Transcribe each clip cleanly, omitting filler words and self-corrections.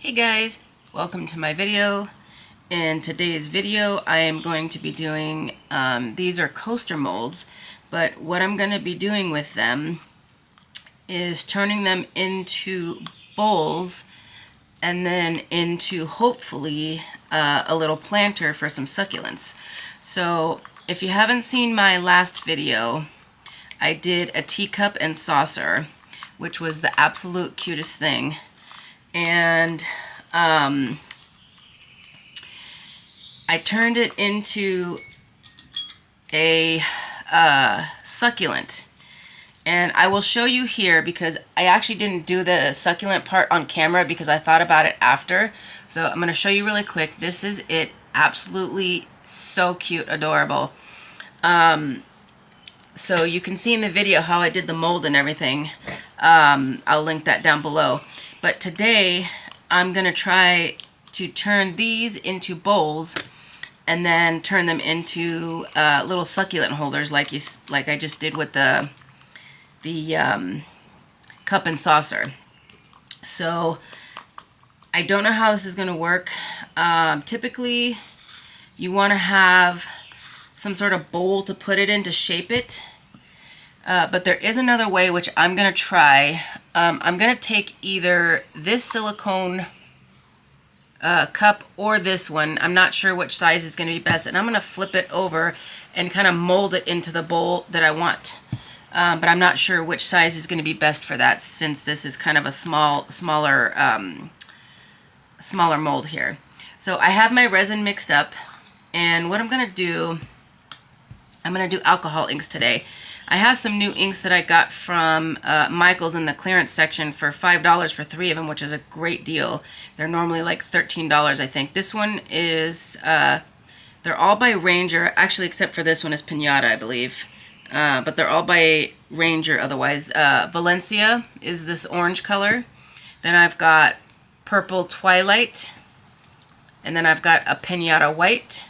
Hey guys, welcome to my video. In today's video I am going to be doing, these are coaster molds, but what I'm going to be doing with them is turning them into bowls and then into hopefully a little planter for some succulents. So if you haven't seen my last video, I did a teacup and saucer, which was the absolute cutest thing. And I turned it into a succulent. And I will show you here because I actually didn't do the succulent part on camera because I thought about it after. So I'm going to show you really quick. This is it. Absolutely so cute, adorable. So you can see in the video how I did the mold and everything. I'll link that down below. But today I'm going to try to turn these into bowls and then turn them into little succulent holders like I just did with the cup and saucer. So I don't know how this is going to work. Typically you want to have some sort of bowl to put it in to shape it. But there is another way which I'm going to try. I'm going to take either this silicone cup or this one. I'm not sure which size is going to be best. And I'm going to flip it over and kind of mold it into the bowl that I want. But I'm not sure which size is going to be best for that since this is kind of a smaller mold here. So I have my resin mixed up. And what I'm going to do, I'm going to do alcohol inks today. I have some new inks that I got from Michael's in the clearance section for $5 for 3 of them, which is a great deal. They're normally like $13, I think. This one is, they're all by Ranger, actually except for this one is Pinata, I believe. But they're all by Ranger otherwise. Valencia is this orange color. Then I've got Purple Twilight. And then I've got a Pinata White.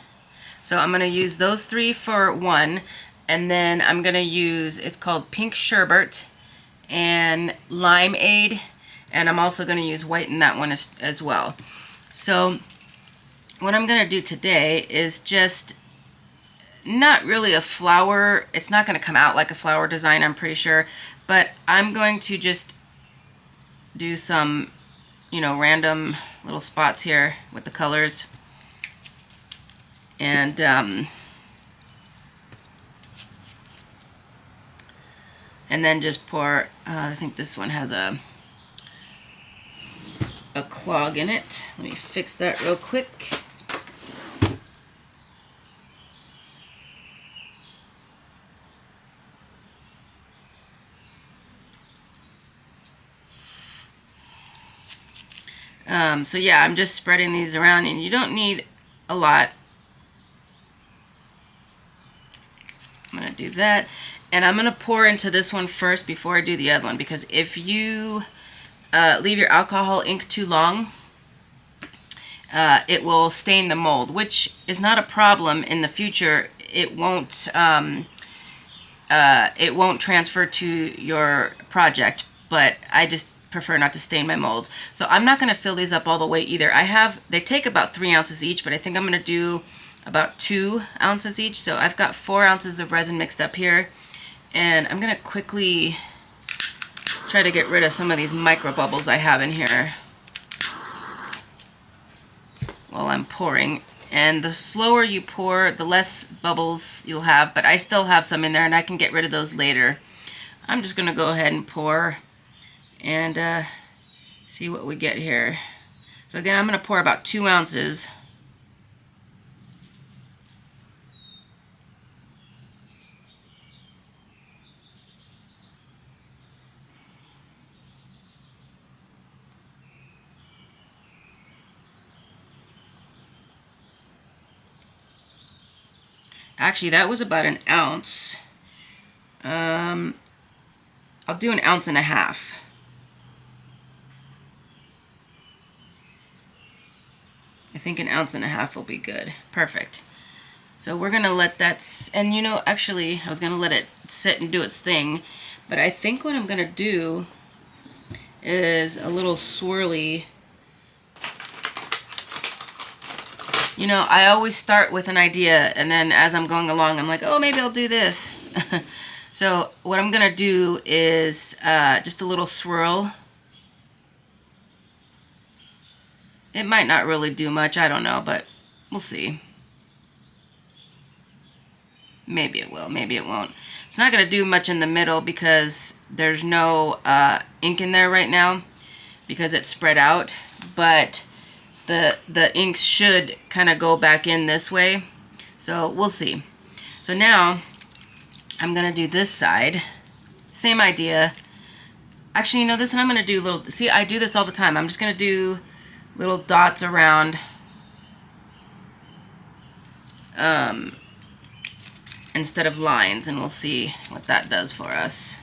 So I'm going to use those 3 for one. And then I'm going to use, it's called Pink Sherbet and Limeade. And I'm also going to use white in that one as well. So what I'm going to do today is just not really a flower. It's not going to come out like a flower design, I'm pretty sure. But I'm going to just do some, you know, random little spots here with the colors. And then just pour, I think this one has a clog in it. Let me fix that real quick. So yeah, I'm just spreading these around, and you don't need a lot. I'm going to do that. And I'm going to pour into this one first before I do the other one, because if you leave your alcohol ink too long, it will stain the mold, which is not a problem in the future. It won't transfer to your project, but I just prefer not to stain my molds. So I'm not going to fill these up all the way either. They take about 3 ounces each, but I think I'm going to do about 2 ounces each. So I've got 4 ounces of resin mixed up here. And I'm going to quickly try to get rid of some of these micro bubbles I have in here while I'm pouring. And the slower you pour, the less bubbles you'll have, but I still have some in there and I can get rid of those later. I'm just going to go ahead and pour and see what we get here. So again, I'm going to pour about 2 ounces. Actually, that was about an ounce. I'll do 1.5 ounces. I think 1.5 ounces will be good. Perfect. So we're going to let that, and you know, actually, I was going to let it sit and do its thing, but I think what I'm going to do is a little swirly You know, I always start with an idea, and then as I'm going along, I'm like, oh, maybe I'll do this. So what I'm gonna do is just a little swirl. It might not really do much, I don't know, but we'll see. Maybe it will, maybe it won't. It's not gonna do much in the middle because there's no ink in there right now because it's spread out, but the inks should kind of go back in this way. So we'll see. So now I'm gonna do this side. Same idea. Actually, you know, this one I'm gonna do little, see, I do this all the time. I'm just gonna do little dots around instead of lines, and we'll see what that does for us.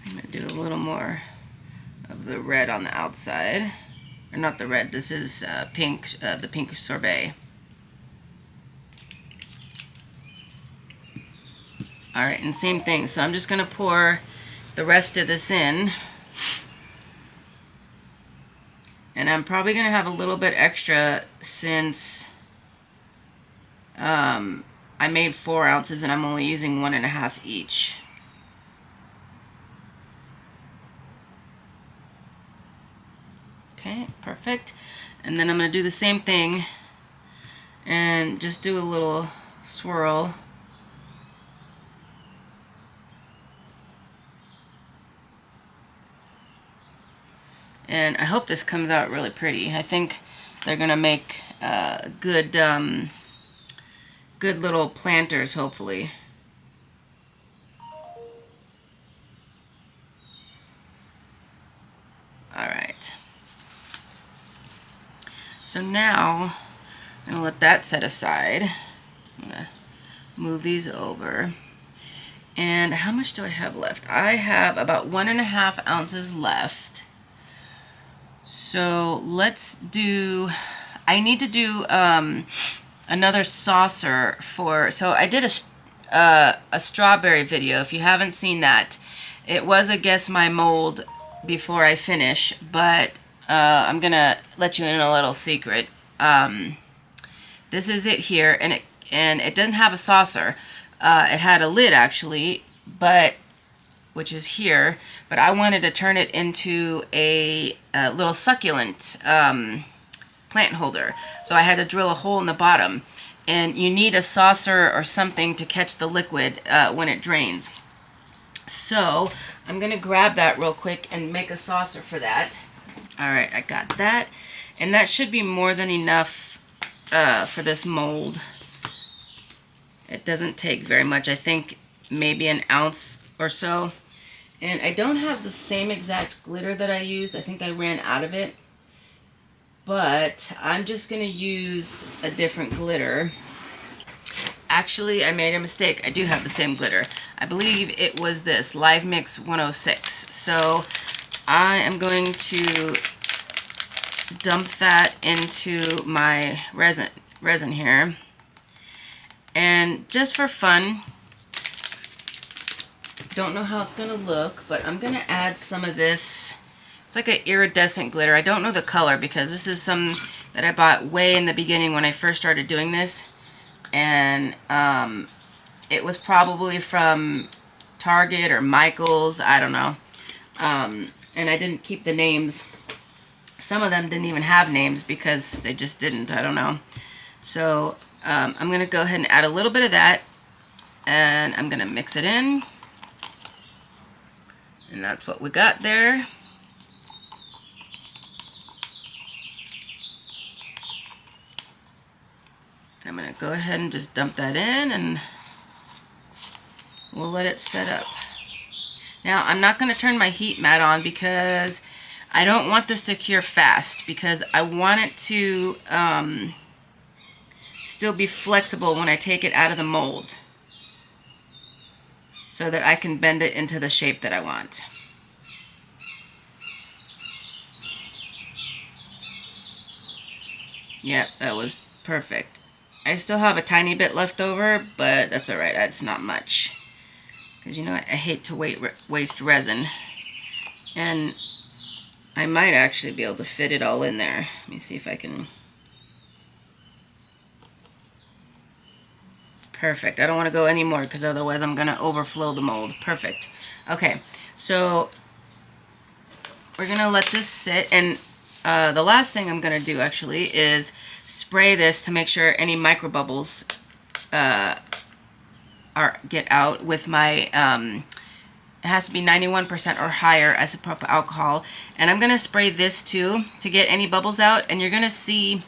I'm gonna do a little more of the red on the outside. Or not the red, this is pink, the pink sorbet. Alright, and same thing. So I'm just going to pour the rest of this in. And I'm probably going to have a little bit extra since I made 4 ounces and I'm only using 1.5 each. Okay, perfect. And then I'm going to do the same thing and just do a little swirl. And I hope this comes out really pretty. I think they're going to make good, good little planters, hopefully. Alright. So now, I'm going to let that set aside. I'm going to move these over. And how much do I have left? I have about 1.5 ounces left. So let's do, I need to do another saucer for, so I did a strawberry video. If you haven't seen that, it was a guess my mold before I finish, but I'm gonna let you in a little secret. This is it here, and it doesn't have a saucer. It had a lid actually, but which is here. But I wanted to turn it into a little succulent plant holder, so I had to drill a hole in the bottom. And you need a saucer or something to catch the liquid when it drains. So I'm gonna grab that real quick and make a saucer for that. Alright, I got that. And that should be more than enough for this mold. It doesn't take very much. I think maybe 1 ounce or so. And I don't have the same exact glitter that I used. I think I ran out of it. But I'm just going to use a different glitter. Actually, I made a mistake. I do have the same glitter. I believe it was this, Live Mix 106. So I am going to dump that into my resin here. And just for fun, don't know how it's going to look, but I'm going to add some of this. It's like an iridescent glitter. I don't know the color because this is some that I bought way in the beginning when I first started doing this. And it was probably from Target or Michael's, I don't know. And I didn't keep the names. Some of them didn't even have names because they just didn't, I don't know. So I'm going to go ahead and add a little bit of that, and I'm going to mix it in. And that's what we got there. I'm going to go ahead and just dump that in, and we'll let it set up. Now, I'm not going to turn my heat mat on because I don't want this to cure fast, because I want it to still be flexible when I take it out of the mold, so that I can bend it into the shape that I want. Yeah, that was perfect. I still have a tiny bit left over, but that's alright. It's not much. Because, you know, I hate to waste resin. And I might actually be able to fit it all in there. Let me see if I can. Perfect. I don't want to go any more because otherwise I'm going to overflow the mold. Perfect. Okay, so we're going to let this sit. And the last thing I'm going to do actually is spray this to make sure any micro bubbles get out with my, it has to be 91% or higher isopropyl alcohol. And I'm going to spray this too to get any bubbles out. And you're going to see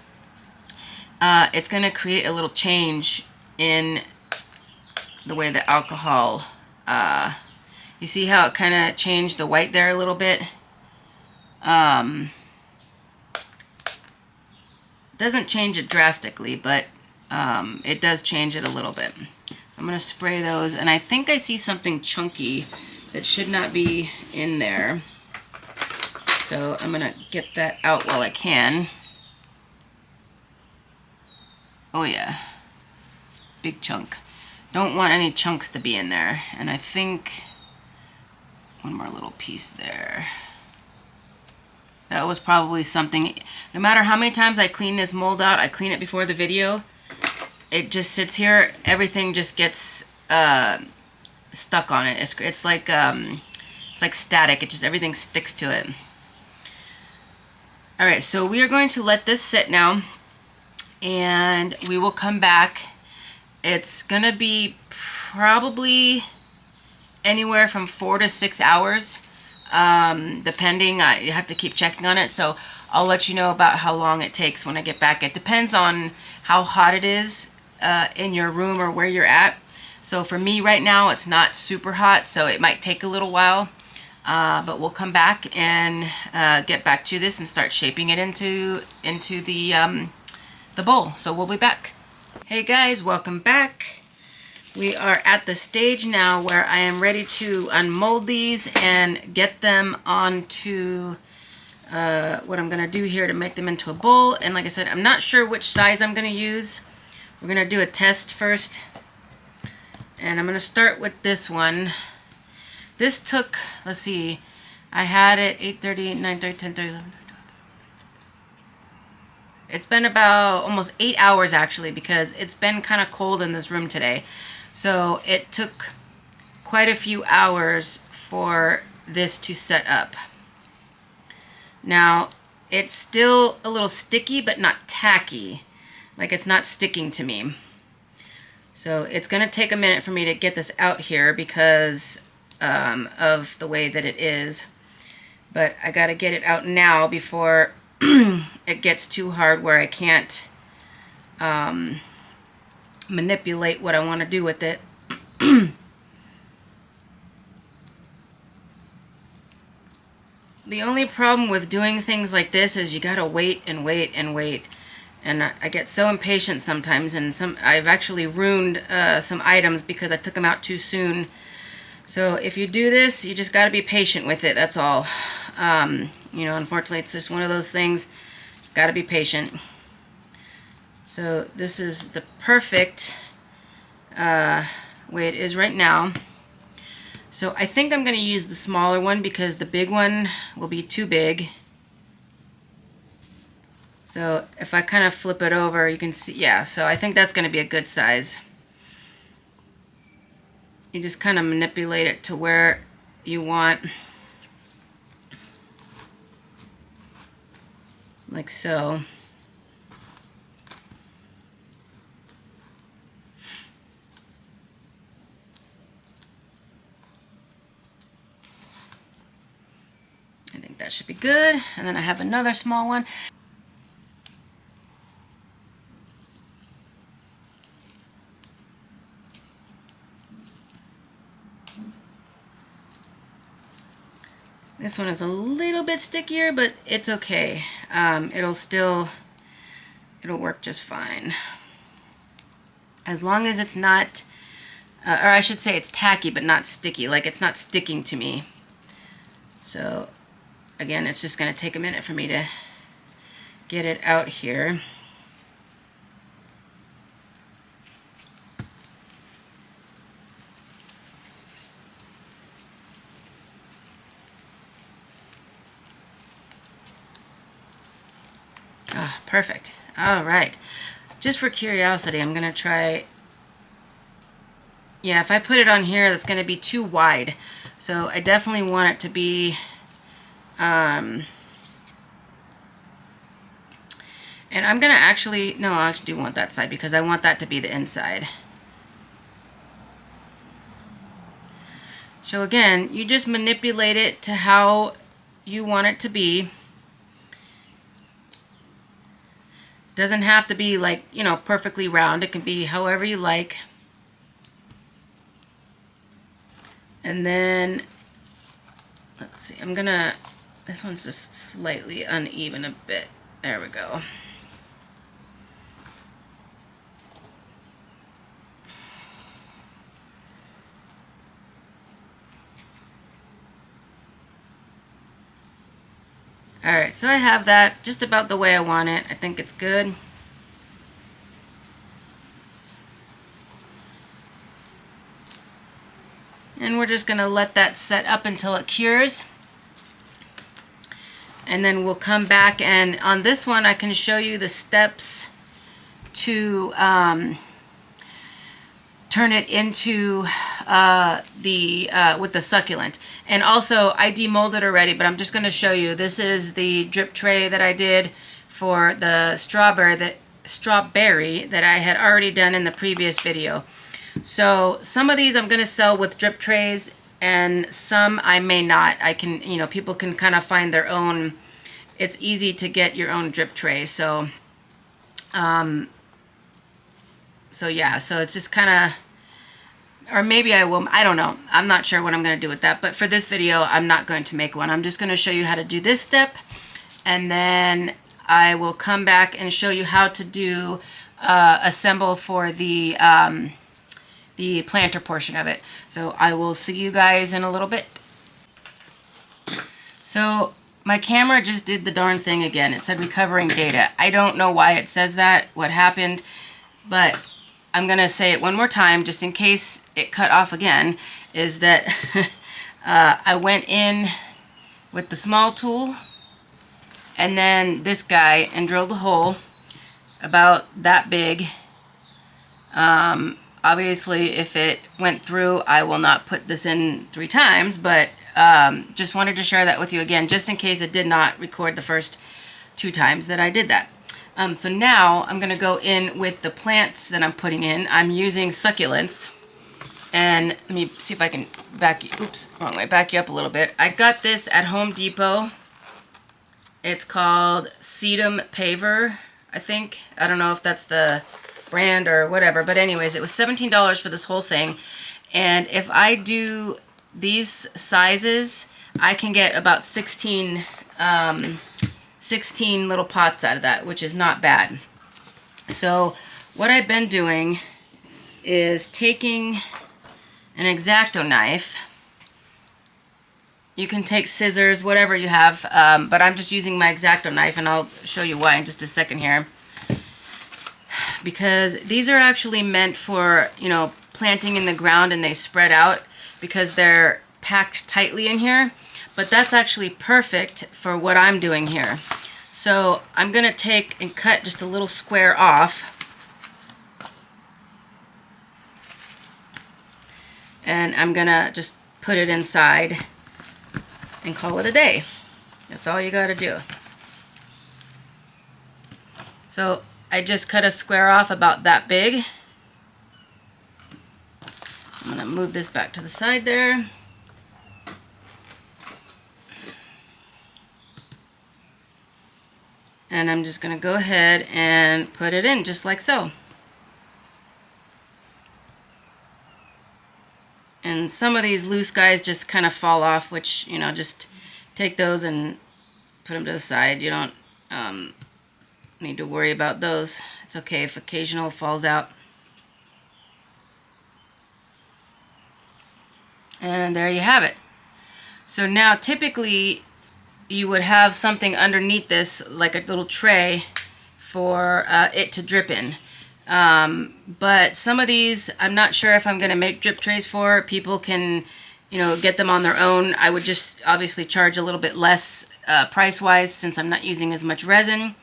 it's going to create a little change in the way the alcohol, you see how it kind of changed the white there a little bit? Doesn't change it drastically, but it does change it a little bit. So I'm going to spray those, and I think I see something chunky that should not be in there. So I'm going to get that out while I can. Oh yeah, big chunk. Don't want any chunks to be in there. And I think one more little piece there. That was probably something, no matter how many times I clean this mold out, I clean it before the video, it just sits here, everything just gets stuck on it. It's like static, it just, everything sticks to it. Alright, so we are going to let this sit now, and we will come back. It's gonna be probably anywhere from 4 to 6 hours, depending. You have to keep checking on it, so I'll let you know about how long it takes when I get back. It depends on how hot it is in your room or where you're at. So for me right now, it's not super hot, so it might take a little while, but we'll come back and get back to this and start shaping it into the bowl. So we'll be back. Hey guys, welcome back. We are at the stage now where I am ready to unmold these and get them onto what I'm going to do here to make them into a bowl. And like I said, I'm not sure which size I'm going to use. We're going to do a test first. And I'm going to start with this one. This took, let's see, I had it 8:30, 9:30, 10:30, 11:30. It's been about almost 8 hours actually, because it's been kind of cold in this room today. So it took quite a few hours for this to set up. Now, it's still a little sticky, but not tacky. Like, it's not sticking to me. So it's going to take a minute for me to get this out here because of the way that it is. But I got to get it out now before it gets too hard where I can't manipulate what I want to do with it. The only problem with doing things like this is you gotta wait and wait and wait. And I get so impatient sometimes, and I've actually ruined some items because I took them out too soon. So if you do this, you just gotta be patient with it, that's all. You know, unfortunately, it's just one of those things. It's gotta be patient. So this is the perfect way it is right now. So I think I'm going to use the smaller one because the big one will be too big. So if I kind of flip it over, you can see, yeah, so I think that's going to be a good size. You just kind of manipulate it to where you want, like so. I think that should be good. And then I have another small one. This one is a little bit stickier, but it's okay. It'll work just fine. As long as it's not, or I should say it's tacky, but not sticky. Like, it's not sticking to me. So again, it's just going to take a minute for me to get it out here. Ah, perfect. All right. Just for curiosity, I'm going to try... Yeah, if I put it on here, that's going to be too wide. So I definitely want it to be... and I'm going to actually... No, I actually do want that side because I want that to be the inside. So again, you just manipulate it to how you want it to be. Doesn't have to be like, you know, perfectly round. It can be however you like. And then, let's see, I'm gonna, this one's just slightly uneven a bit. There we go. All right, so I have that just about the way I want it. I think it's good. And we're just gonna let that set up until it cures. And then we'll come back, and on this one I can show you the steps to turn it into with the succulent. And also I demolded already, but I'm just going to show you. This is the drip tray that I did for the strawberry that I had already done in the previous video. So some of these I'm going to sell with drip trays, and some I may not. I can, you know, people can kind of find their own. It's easy to get your own drip tray. So yeah, so it's just kind of, or maybe I will, I don't know. I'm not sure what I'm going to do with that. But for this video, I'm not going to make one. I'm just going to show you how to do this step. And then I will come back and show you how to do assemble for the planter portion of it. So I will see you guys in a little bit. So my camera just did the darn thing again. It said recovering data. I don't know why it says that, what happened, but I'm going to say it one more time just in case it cut off again, is that I went in with the small tool and then this guy and drilled a hole about that big. Obviously, if it went through, I will not put this in 3 times, but just wanted to share that with you again, just in case it did not record the first 2 times that I did that. So now I'm going to go in with the plants that I'm putting in. I'm using succulents. And let me see if I can back you, oops, wrong way, back you up a little bit. I got this at Home Depot. It's called Sedum Paver, I think. I don't know if that's the brand or whatever, but anyways, it was $17 for this whole thing. And if I do these sizes, I can get about 16 little pots out of that, which is not bad. So what I've been doing is taking an X-Acto knife. You can take scissors, whatever you have, but I'm just using my X-Acto knife, and I'll show you why in just a second here. Because these are actually meant for, you know, planting in the ground, and they spread out because they're packed tightly in here. But that's actually perfect for what I'm doing here. So I'm going to take and cut just a little square off. And I'm going to just put it inside and call it a day. That's all you got to do. So I just cut a square off about that big. I'm going to move this back to the side there. And I'm just going to go ahead and put it in just like so. And some of these loose guys just kind of fall off, which, you know, just take those and put them to the side. You don't need to worry about those. It's okay if occasional falls out. And there you have it. So now typically you would have something underneath this, like a little tray for it to drip in. But some of these, I'm not sure if I'm going to make drip trays for. People can, you know, get them on their own. I would just obviously charge a little bit less price-wise since I'm not using as much resin.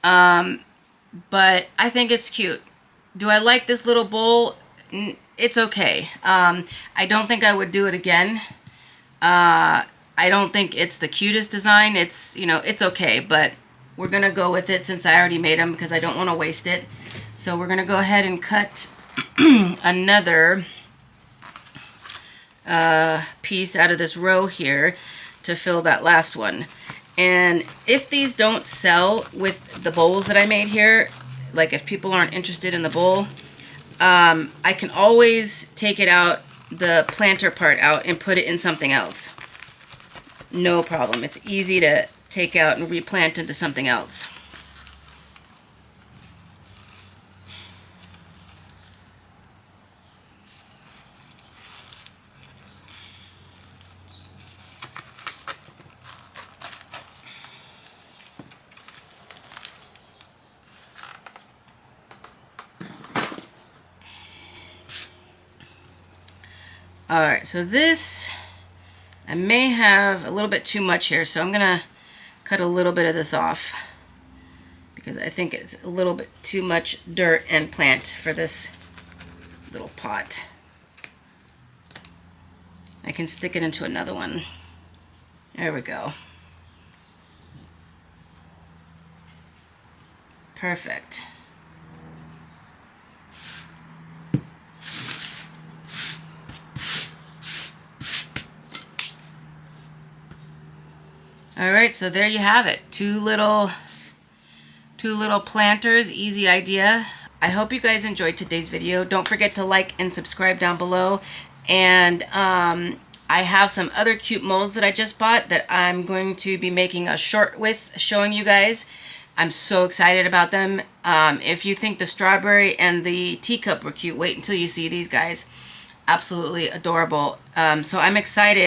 But I think it's cute. Do I like this little bowl? It's okay. I don't think I would do it again. I don't think it's the cutest design. It's, you know, it's okay, but we're going to go with it since I already made them because I don't want to waste it. So we're going to go ahead and cut another piece out of this row here to fill that last one. And if these don't sell with the bowls that I made here, like if people aren't interested in the bowl, I can always take it out, the planter part out, and put it in something else. No problem. It's easy to take out and replant into something else. Alright, so this, I may have a little bit too much here, so I'm going to cut a little bit of this off because I think it's a little bit too much dirt and plant for this little pot. I can stick it into another one. There we go. Perfect. All right, so there you have it. Two little planters, easy idea. I hope you guys enjoyed today's video. Don't forget to like and subscribe down below. And I have some other cute molds that I just bought that I'm going to be making a short with, showing you guys. I'm so excited about them. If you think the strawberry and the teacup were cute, wait until you see these guys. Absolutely adorable. So I'm excited.